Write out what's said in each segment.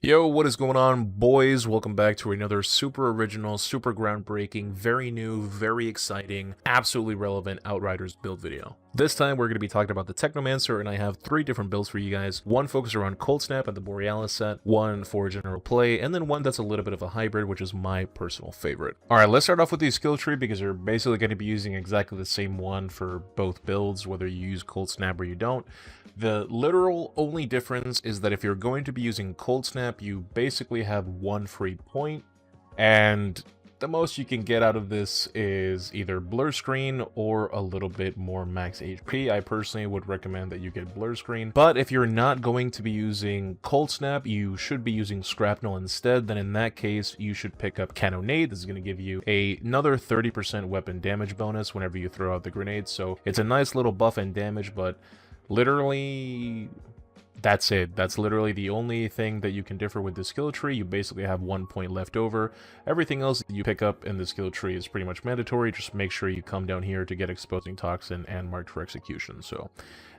Yo, what is going on, boys? Welcome back to another super original, super groundbreaking, very new, very exciting, absolutely relevant Outriders build video. This time we're going to be talking about the TECHNOMANCER, and I have 3 different builds for you guys. One focused around Cold Snap and the Borealis set, one for general play, and then one that's a little bit of a hybrid, which is my personal favorite. Alright, let's start off with the skill tree because you're basically going to be using exactly the same one for both builds, whether you use Cold Snap or you don't. The literal only difference is that if you're going to be using Cold Snap, you basically have 1 free point, and the most you can get out of this is either blur screen or a little bit more max HP. I personally would recommend that you get blur screen, but if you're not going to be using Cold Snap, you should be using Shrapnel instead. Then in that case, you should pick up Cannonade. This is going to give you another 30% weapon damage bonus whenever you throw out the grenades, so it's a nice little buff and damage, but literally, that's it. That's literally the only thing that you can differ with the skill tree. You basically have 1 point left over. Everything else you pick up in the skill tree is pretty much mandatory. Just make sure you come down here to get Exposing Toxin and Marked for Execution. So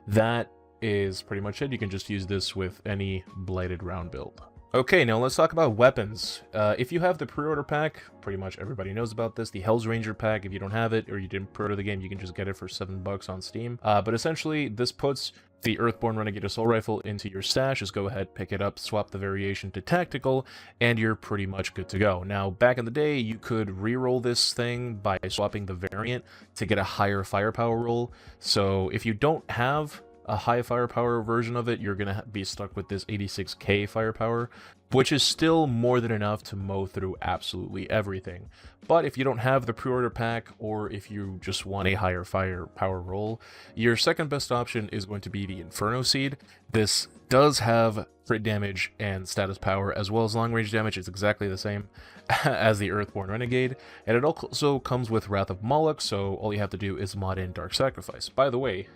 that is pretty much it. You can just use this with any Blighted Round build. Okay, now let's talk about weapons. If you have the pre-order pack, pretty much everybody knows about this. The Hell's Ranger pack, if you don't have it or you didn't pre-order the game, you can just get it for $7 on Steam. But essentially, this puts the Earthborn Renegade Assault Rifle into your stash. Just go ahead, pick it up, swap the variation to Tactical, and you're pretty much good to go. Now, back in the day, you could reroll this thing by swapping the variant to get a higher firepower roll. So if you don't have a high firepower version of it, you're gonna be stuck with this 86k firepower, which is still more than enough to mow through absolutely everything. But if you don't have the pre-order pack, or if you just want a higher firepower roll, your second best option is going to be the Inferno Seed. This does have crit damage and status power, as well as long range damage. It's exactly the same as the Earthborn Renegade, and it also comes with Wrath of Moloch, so all you have to do is mod in Dark Sacrifice. By the way,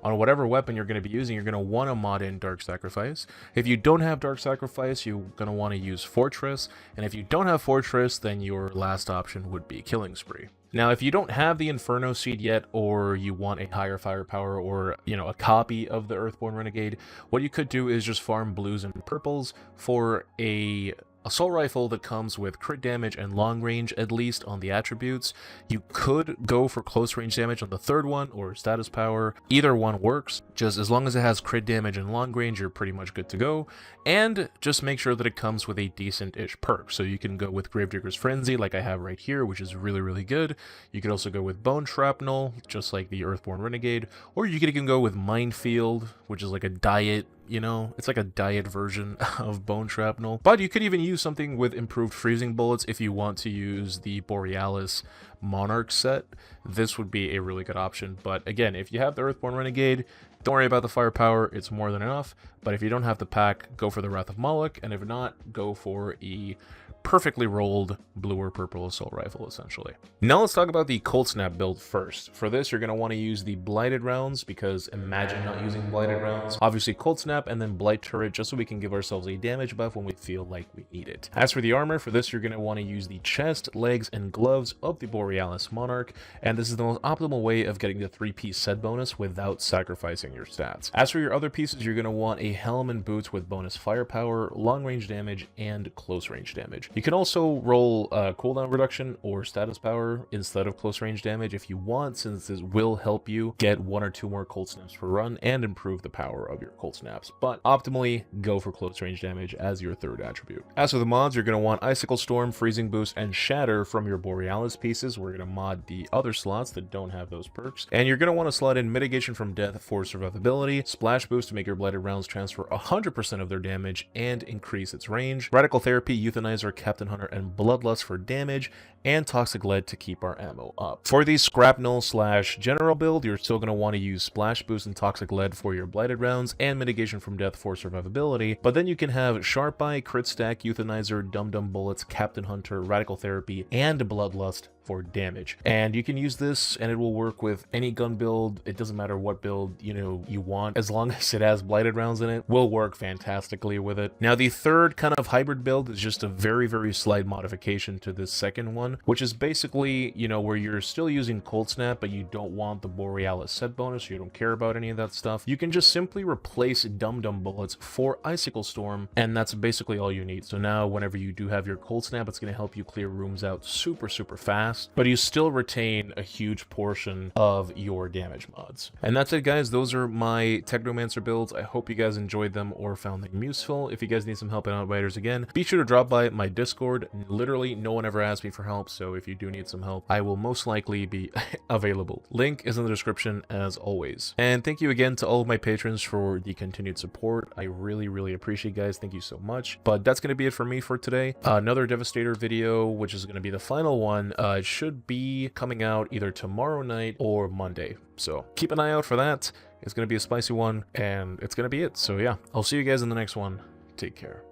on whatever weapon you're going to be using, you're going to want to mod in Dark Sacrifice. If you don't have Dark Sacrifice, you're going to want to use Fortress, and if you don't have Fortress, then your last option would be Killing Spree. Now, if you don't have the Inferno Seed yet, or you want a higher firepower, or, a copy of the Earthborn Renegade, what you could do is just farm blues and purples for a assault rifle that comes with crit damage and long range, at least on the attributes. You could go for close range damage on the third one, or status power. Either one works. Just as long as it has crit damage and long range, you're pretty much good to go. And just make sure that it comes with a decent-ish perk. So you can go with Gravedigger's Frenzy, like I have right here, which is really, really good. You could also go with Bone Shrapnel, just like the Earthborn Renegade. Or you could even go with Minefield, which is like a diet, it's like a diet version of Bone Shrapnel. But you could even use something with improved freezing bullets if you want to use the Borealis Monarch set. This would be a really good option. But again, if you have the Earthborn Renegade, don't worry about the firepower, it's more than enough. But if you don't have the pack, go for the Wrath of Moloch, and if not, go for a perfectly rolled blue or purple assault rifle, essentially. Now let's talk about the Cold Snap build first. For this, you're going to want to use the Blighted rounds, because imagine not using Blighted rounds. Obviously Cold Snap and then Blight Turret, just so we can give ourselves a damage buff when we feel like we need it. As for the armor, for this, you're going to want to use the chest, legs, and gloves of the Borealis Monarch, and this is the most optimal way of getting the 3-piece set bonus without sacrificing your stats. As for your other pieces, you're going to want a helm and boots with bonus firepower, long range damage, and close range damage. You can also roll cooldown reduction or status power instead of close range damage if you want, since this will help you get 1 or 2 more cold snaps per run and improve the power of your cold snaps. But optimally, go for close range damage as your third attribute. As for the mods, you're going to want Icicle Storm, Freezing Boost, and Shatter from your Borealis pieces. We're going to mod the other slots that don't have those perks. And you're going to want to slot in Mitigation from Death for survivability, Splash Boost to make your Blighted rounds transfer 100% of their damage and increase its range, Radical Therapy, Euthanizer, Captain Hunter, and Bloodlust for damage, and Toxic Lead to keep our ammo up. For the Scrapnel/General build, you're still going to want to use Splash Boost and Toxic Lead for your Blighted rounds, and Mitigation from Death for survivability, but then you can have Sharp Eye, Crit Stack, Euthanizer, Dum Dum Bullets, Captain Hunter, Radical Therapy, and Bloodlust for damage. And you can use this and it will work with any gun build. It doesn't matter what build you want, as long as it has blighted rounds in it, will work fantastically with it. Now the third kind of hybrid build is just a very slight modification to this second one, which is basically, where you're still using Cold Snap, but you don't want the Borealis set bonus, you don't care about any of that stuff. You can just simply replace Dum Dum bullets for Icicle Storm, and that's basically all you need. So now whenever you do have your Cold Snap, it's going to help you clear rooms out super fast, but you still retain a huge portion of your damage mods. And that's it, guys. Those are my Technomancer builds. I hope you guys enjoyed them or found them useful. If you guys need some help in Outriders again, be sure to drop by my Discord. Literally no one ever asked me for help, so if you do need some help, I will most likely be available. Link is in the description as always. And thank you again to all of my patrons for the continued support. I really appreciate you guys. Thank you so much. But that's going to be it for me for today. Another Devastator video, which is going to be the final one, should be coming out either tomorrow night or Monday. So keep an eye out for that. It's going to be a spicy one, and it's going to be it. So yeah, I'll see you guys in the next one. Take care.